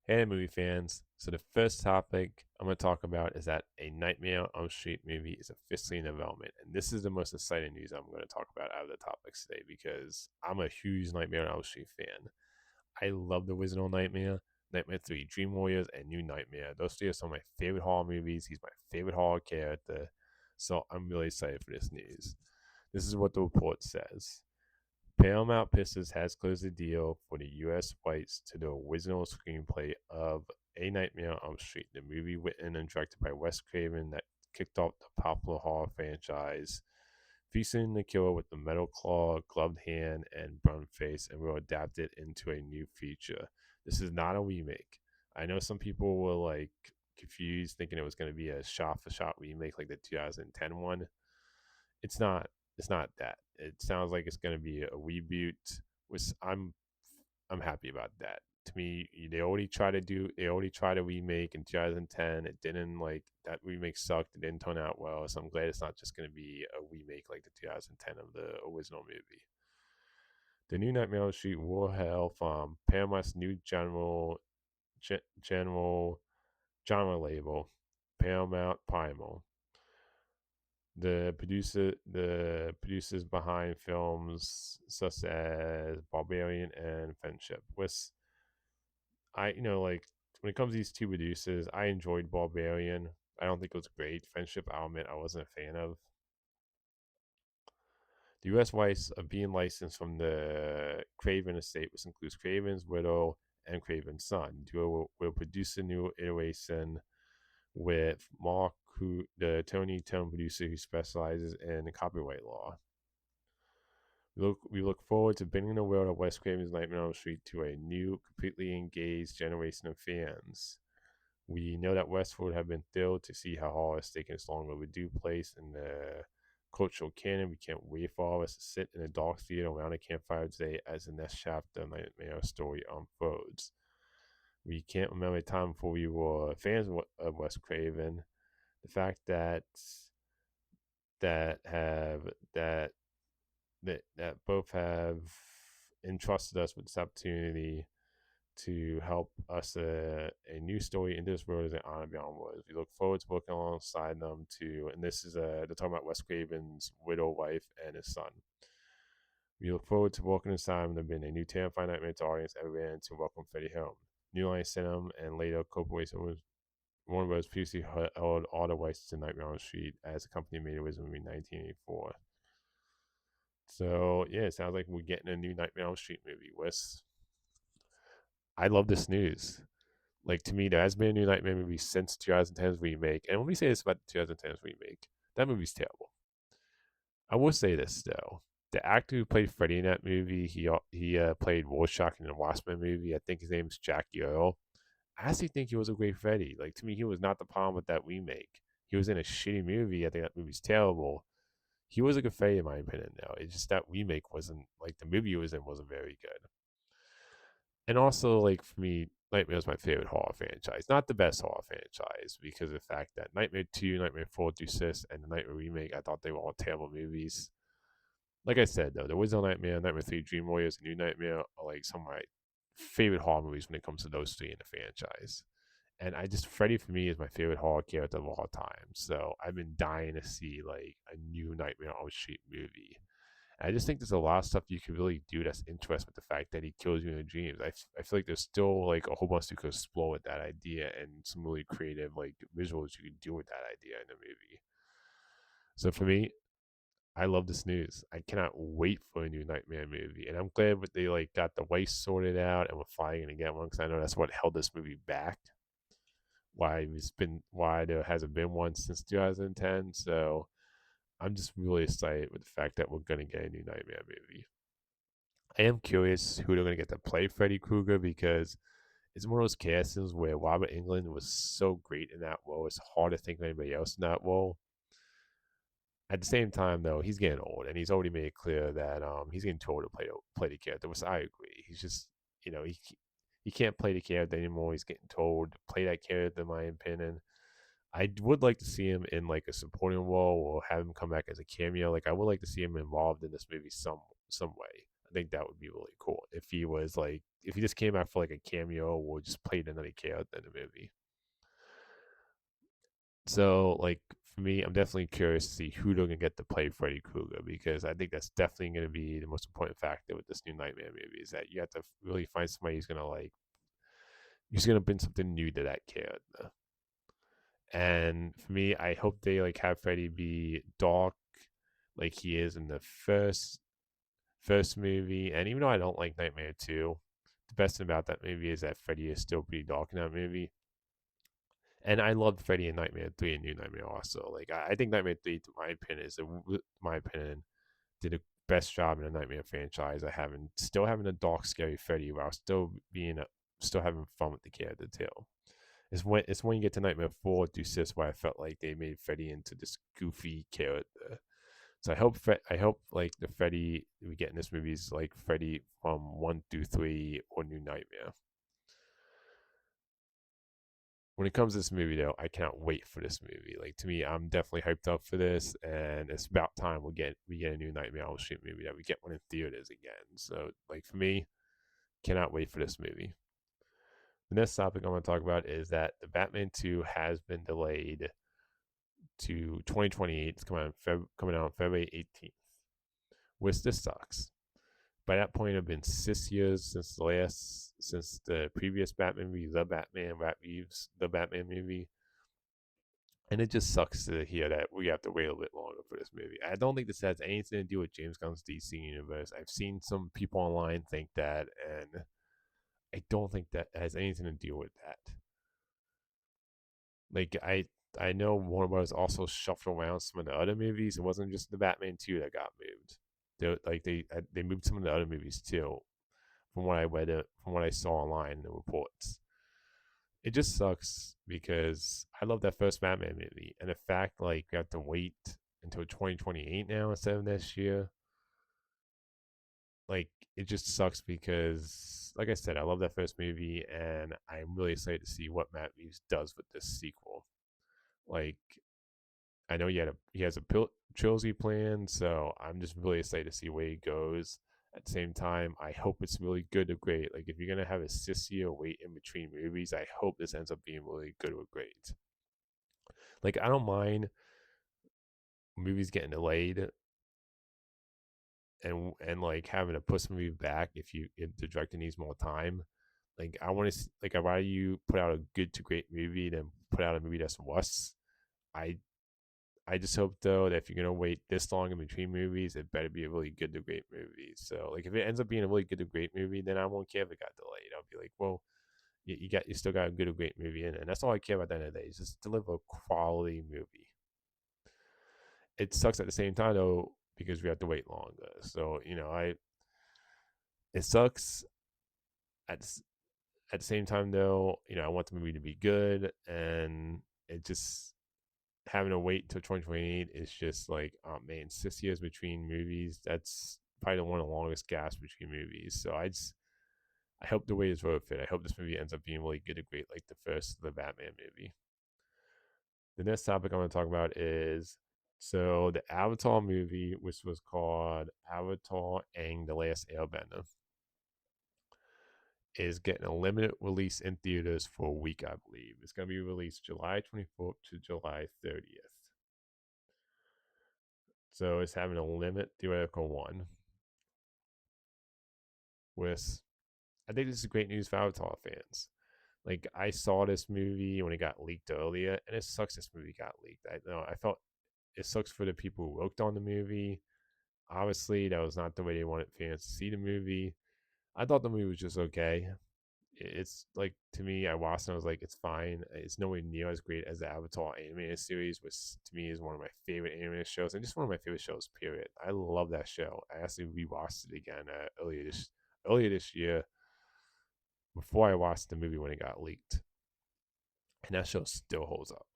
Hey, movie fans. So, the first topic I'm going to talk about is that A Nightmare on Elm Street movie is officially in development. And this is the most exciting news I'm going to talk about out of the topics today because I'm a huge Nightmare on Elm Street fan. I love the original Nightmare, Nightmare 3, Dream Warriors, and New Nightmare. Those three are some of my favorite horror movies. He's my favorite horror character. So, I'm really excited for this news. This is what the report says. Paramount Pictures has closed the deal for the U.S. rights to the original screenplay of A Nightmare on Elm Street, the movie written and directed by Wes Craven that kicked off the popular horror franchise, featuring the killer with the metal claw, gloved hand, and burned face, and will adapt it into a new feature. This is not a remake. I know some people were like confused, thinking it was going to be a shot-for-shot remake like the 2010 one. It's not. It's not that. It sounds like it's going to be a reboot, which I'm happy about that. To me, they already tried a remake in 2010. It didn't like that remake sucked. It didn't turn out well. So I'm glad it's not just going to be a remake like the 2010 of the original movie. The new Nightmare on Elm Street will hail from Paramount's new general genre label, Paramount Primal. The producers behind films such as Barbarian and Friendship. With like when it comes to these two producers, I enjoyed Barbarian. I don't think it was great. Friendship, I'll admit, I wasn't a fan of. The U.S. rights are being licensed from the Craven estate, which includes Craven's widow and Craven's son. The duo will produce a new iteration with Mark, the Tony Tone producer who specializes in copyright law. We look forward to bringing the world of Wes Craven's Nightmare on Elm Street to a new, completely engaged generation of fans. We know that Westwood have been thrilled to see how horror has taken its long overdue place in the cultural canon. We can't wait for all of us to sit in a dark theater around a campfire today as the next chapter of Nightmare story unfolds. We can't remember a time before we were fans of Wes Craven. The fact that have that both have entrusted us with this opportunity to help us a new story into this world as an honor beyond words. We look forward to working alongside them and this is they're talking about Wes Craven's widow wife and his son. We look forward to working alongside them to bring a new terrifying nightmare to audience everywhere to welcome Freddy home. New Line Cinema and later Corporation was Warner Bros. Previously held all the rights to Nightmare on the Street as the company made it was in 1984. So yeah, it sounds like we're getting a new Nightmare on Elm Street movie. Wes, I love this news. Like to me, there has been a new Nightmare movie since 2010's remake, and when we say this about the 2010's remake, that movie's terrible. I will say this though: the actor who played Freddy in that movie, he played Rorschach in the Watchmen movie. I think his name's Jackie Earl. I actually think he was a great Freddy. Like to me, he was not the problem with that remake. He was in a shitty movie. I think that movie's terrible. He was a good Freddy in my opinion, though. It's just that remake wasn't like the movie he was in wasn't very good. And also, like for me, Nightmare is my favorite horror franchise. Not the best horror franchise because of the fact that Nightmare 2, Nightmare 4 through 6, and the Nightmare remake, I thought they were all terrible movies. Like I said, though, the original Nightmare, Nightmare 3, Dream Warriors, and New Nightmare are like some of my favorite horror movies when it comes to those three in the franchise. And Freddy for me is my favorite horror character of all time. So I've been dying to see like a new Nightmare on Elm Street movie. I just think there's a lot of stuff you can really do that's interesting with the fact that he kills you in your dreams. I feel like there's still like a whole bunch you could explore with that idea and some really creative like visuals you can do with that idea in the movie. So for me, I love this news. I cannot wait for a new Nightmare movie, and I'm glad that they like got the waste sorted out and we're finally gonna get one because I know that's what held this movie back. Why there hasn't been one since 2010. So I'm just really excited with the fact that we're gonna get a new Nightmare movie. I am curious who they're going to get to play Freddy Krueger because it's one of those castings where Robert Englund was so great in that role. It's hard to think of anybody else in that role. At the same time, though, he's getting old, and he's already made it clear that he's getting too old to play the character. Which I agree. He's just he can't play the character anymore. He's getting told to play that character, in my opinion. I would like to see him in like a supporting role or have him come back as a cameo. Like I would like to see him involved in this movie some way. I think that would be really cool if he was like if he just came out for like a cameo or just played another character in the movie. So like for me, I'm definitely curious to see who they're gonna get to play Freddy Krueger, because I think that's definitely gonna be the most important factor with this new Nightmare movie, is that you have to really find somebody who's gonna bring something new to that character. And for me, I hope they like have Freddy be dark like he is in the first movie. And even though I don't like Nightmare 2, the best thing about that movie is that Freddy is still pretty dark in that movie. And I loved Freddy in Nightmare 3 and New Nightmare also. Like I think Nightmare 3, to my opinion, my opinion, did a best job in the Nightmare franchise. I having still having a dark, scary Freddy while still having fun with the character too. It's when you get to Nightmare 4 through 6 where I felt like they made Freddy into this goofy character. So I hope like the Freddy we get in this movie is like Freddy from 1 through 3 or New Nightmare. When it comes to this movie though, I cannot wait for this movie. Like to me, I'm definitely hyped up for this, and it's about time we get a new Nightmare on Elm Street movie, that we get one in theaters again. So like for me, cannot wait for this movie. The next topic I'm going to talk about is that the Batman 2 has been delayed to 2028. It's coming out on February 18th, which this sucks. By that point, it's been 6 years since the previous Batman movie, The Batman, Matt Reeves, The Batman movie. And it just sucks to hear that we have to wait a little bit longer for this movie. I don't think this has anything to do with James Gunn's DC universe. I've seen some people online think that, and I don't think that has anything to do with that. Like I know Warner Bros. Also shuffled around some of the other movies. It wasn't just the Batman 2 that got moved. They moved some of the other movies too, from what I read, from what I saw online in the reports. It just sucks because I love that first Batman movie, and the fact like we have to wait until 2028 now instead of this year, like it just sucks because, like I said, I love that first movie, and I'm really excited to see what Matt Reeves does with this sequel. Like I know he has a trilogy plan, so I'm just really excited to see where he goes. At the same time, I hope it's really good or great. Like if you're gonna have a 6 year wait in between movies, I hope this ends up being really good or great. Like I don't mind movies getting delayed and like having to push the movie back if the director needs more time. Like I want to like I'd rather you put out a good to great movie than put out a movie that's worse. I I just hope though that if you're gonna wait this long in between movies, it better be a really good to great movie. So like if it ends up being a really good to great movie, then I won't care if it got delayed. I'll be like, well, you still got a good to great movie in it, and that's all I care about at the end of the day. Is just deliver a quality movie. It sucks at the same time though because we have to wait longer. So it sucks at at the same time though. I want the movie to be good, and it just having to wait till 2028 is just like, oh man, 6 years between movies. That's probably one of the longest gaps between movies. So I hope the wait is worth it. I hope this movie ends up being really good and great, like the Batman movie. The next topic I'm going to talk about is the Avatar movie, which was called Avatar Aang The Last Airbender, is getting a limited release in theaters for a week, I believe. It's going to be released July 24th to July 30th. So it's having a limit theoretical one. With I think this is great news for Avatar fans. Like I saw this movie when it got leaked earlier, and it sucks this movie got leaked. I know I felt it sucks for the people who worked on the movie. Obviously, that was not the way they wanted fans to see the movie. I thought the movie was just okay. It's like, to me, I watched and I was like, it's fine. It's nowhere near as great as the Avatar animated series, which to me is one of my favorite animated shows and just one of my favorite shows. Period. I love that show. I actually rewatched it again earlier this year before I watched the movie when it got leaked, and that show still holds up.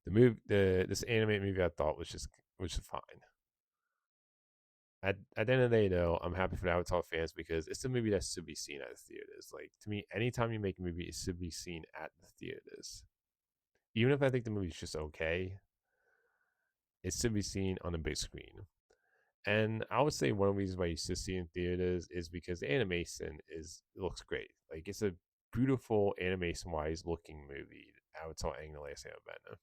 This animated movie I thought was just fine. At the end of the day, though, I'm happy for the Avatar fans because it's a movie that should be seen at the theaters. Like to me, anytime you make a movie, it should be seen at the theaters. Even if I think the movie's just okay, it should be seen on the big screen. And I would say one of the reasons why you still see in theaters is because the animation is it looks great. Like it's a beautiful animation wise looking movie. Avatar: Aang The Last Airbender,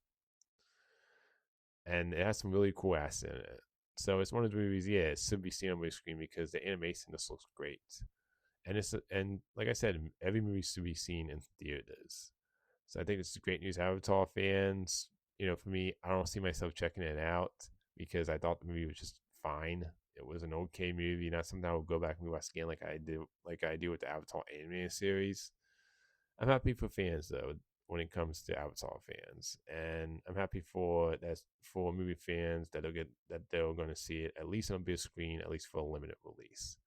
and it has some really cool ass in it. So it's one of the movies, yeah, it should be seen on the big screen because the animation just looks great. And like I said, every movie should be seen in theaters. So I think it's great news, Avatar fans. For me, I don't see myself checking it out because I thought the movie was just fine. It was an okay movie, not something I would go back and watch again like I do with the Avatar animated series. I'm happy for fans though when it comes to Avatar fans, and I'm happy for movie fans that they're going to see it at least on a big screen, at least for a limited release.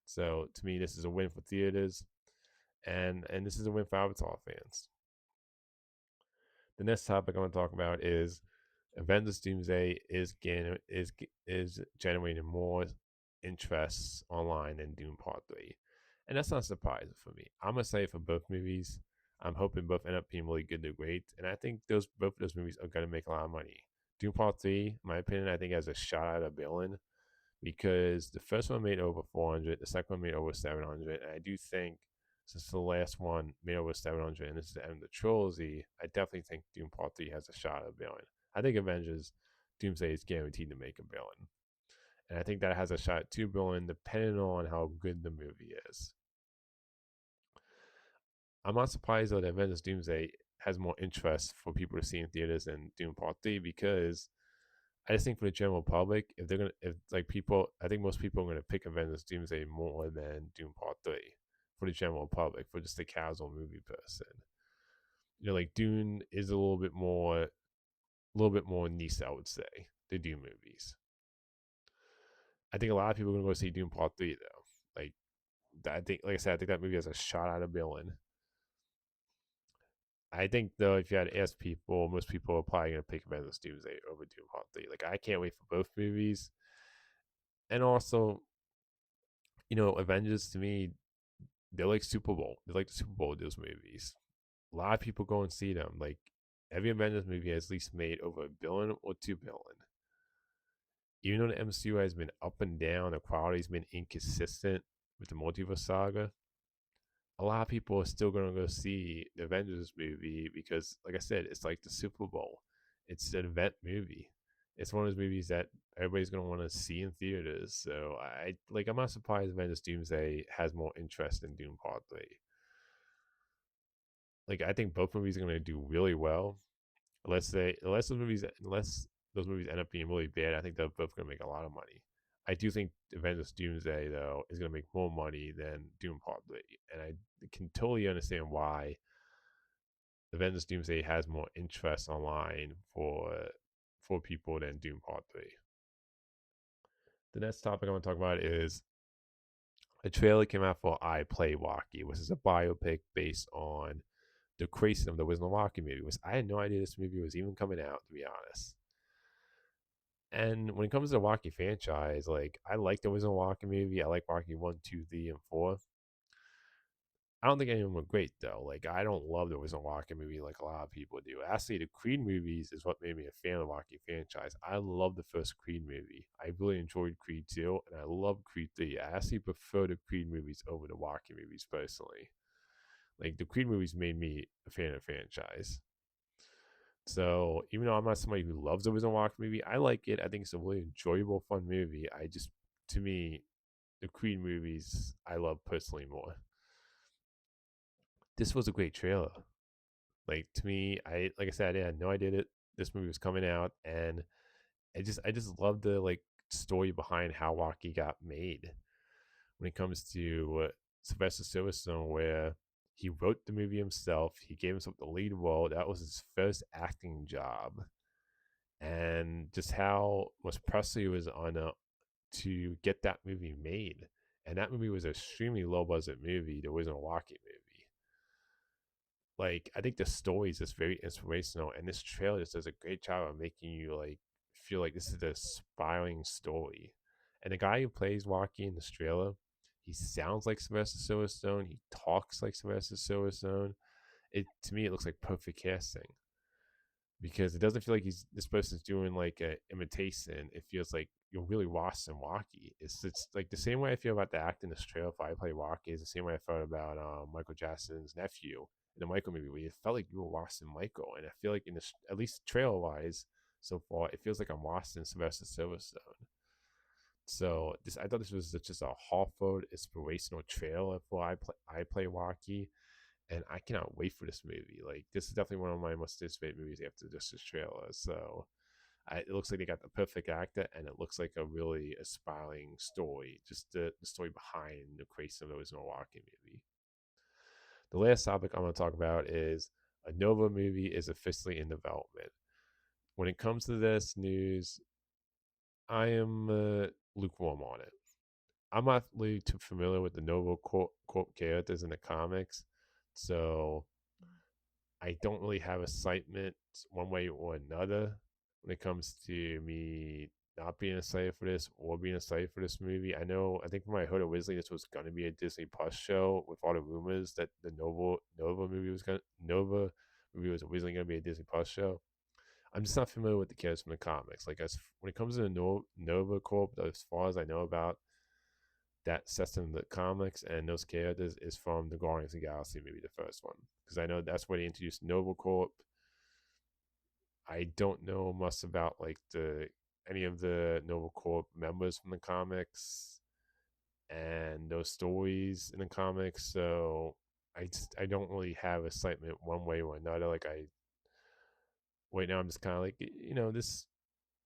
So to me, this is a win for theaters, and this is a win for Avatar fans. The next topic I want to talk about is Avengers Doomsday is generating more interest online than Dune Part 3. And that's not surprising for me. I'm excited for both movies. I'm hoping both end up being really good to great. And I think both of those movies are gonna make a lot of money. Dune Part 3, in my opinion, I think has a shot at a billion because the first one made over 400, the second one made over 700, and I do think since the last one made over 700, and this is the end of the trilogy, I definitely think Doom Part 3 has a shot at a billion. I think Avengers Doomsday is guaranteed to make a billion. And I think that has a shot at 2 billion depending on how good the movie is. I'm not surprised though that Avengers Doomsday has more interest for people to see in theaters than Doom Part 3 because I just think for the general public, if like people, I think most people are gonna pick Avengers Doomsday more than Doom Part 3 for the general public, for just the casual movie person. Like Dune is a little bit more niche, I would say, the Dune movies. I think a lot of people are gonna go see Dune Part 3 though. I think, like I said, I think that movie has a shot at a billion. I think though, if you had to ask people, most people are probably gonna pick Avengers Doomsday over Dune Part 3. Like I can't wait for both movies, and also Avengers to me, they're like Super Bowl. They're like the Super Bowl of those movies. A lot of people go and see them. Like every Avengers movie has at least made over a billion or 2 billion. Even though the MCU has been up and down, the quality's been inconsistent with the multiverse saga. A lot of people are still gonna go see the Avengers movie because, like I said, it's like the Super Bowl. It's an event movie. It's one of those movies that everybody's gonna want to see in theaters. So I'm not surprised Avengers Doomsday has more interest in Doom Part 3. Like I think both movies are gonna do really well. Unless those movies end up being really bad, I think they're both gonna make a lot of money. I do think Avengers Doomsday though is gonna make more money than Doom Part 3, and I can totally understand why Avengers Doomsday has more interest online for people than Doom Part 3. The next topic I want to talk about is a trailer came out for I Play Walkie, which is a biopic based on the creation of the original Walkie movie, which I had no idea this movie was even coming out, to be honest. And when it comes to the Walkie franchise, like I like the original Walkie movie. I like Walkie 1, 2, 3, and 4. I don't think any of them were great though. Like I don't love the original Walkie movie like a lot of people do. Actually, the Creed movies is what made me a fan of the Walkie franchise. I love the first Creed movie. I really enjoyed Creed 2, and I love Creed 3. I actually prefer the Creed movies over the Walkie movies personally. Like the Creed movies made me a fan of the franchise. So even though I'm not somebody who loves the original Walkie movie, I like it. I think it's a really enjoyable, fun movie. To me, the Creed movies I love personally more. This was a great trailer. Like to me, like I said, I had no idea that this movie was coming out, and I just love the like story behind how Walkie got made. When it comes to Sylvester Silverstone, where he wrote the movie himself, he gave himself the lead role. That was his first acting job, and just how much pressure he was on to get that movie made. And that movie was an extremely low budget movie. There wasn't a Walkie movie. Like I think the story is just very inspirational, and this trailer just does a great job of making you like feel like this is an inspiring story. And the guy who plays Walkie in this trailer, he sounds like Sylvester Silverstone. He talks like Sylvester Silverstone. To me, it looks like perfect casting. because it doesn't feel like he's this person's doing like a imitation. It feels like you're really watching Walkie. It's like the same way I feel about the act in this trailer for I Play Walkie is the same way I felt about Michael Jackson's nephew in the Michael movie, where it felt like you were watching Michael, and I feel like in this, at least trailer wise so far, it feels like I'm watching Sylvester Silverstone. So this, I thought this was just a heartfelt, inspirational trailer for I Play Walkie, and I cannot wait for this movie. Like this is definitely one of my most anticipated movies after just this trailer. So it looks like they got the perfect actor, and it looks like a really aspiring story. Just the story behind the creation of the original Walking movie. The last topic I'm going to talk about is a Nova movie is officially in development. When it comes to this news, I am lukewarm on it. I'm not really too familiar with the Nova quote characters in the comics, so I don't really have excitement one way or another when it comes to me not being excited for this or being excited for this movie. I think from what I heard originally, this was going to be a Disney Plus show with all the rumors that the Nova movie was originally going to be a Disney Plus show. I'm just not familiar with the characters from the comics. Like as when it comes to the Nova Corp, as far as I know about that sets in the comics and those characters is from the Guardians of the Galaxy movie, the first one, because I know that's where they introduced Nova Corp. I don't know much about like the any of the Nova Corp members from the comics and those stories in the comics, so I don't really have excitement one way or another. Like I right now I'm just kind of like this,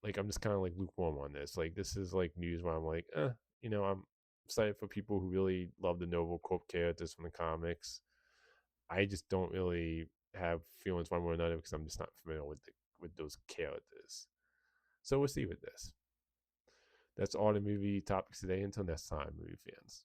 like I'm just kind of like lukewarm on this. Like this is like news where I'm like, I'm excited for people who really love the Nova Corp characters from the comics. I just don't really have feelings one way or another because I'm just not familiar with those characters. So we'll see with this. That's all the movie topics today. Until next time, movie fans.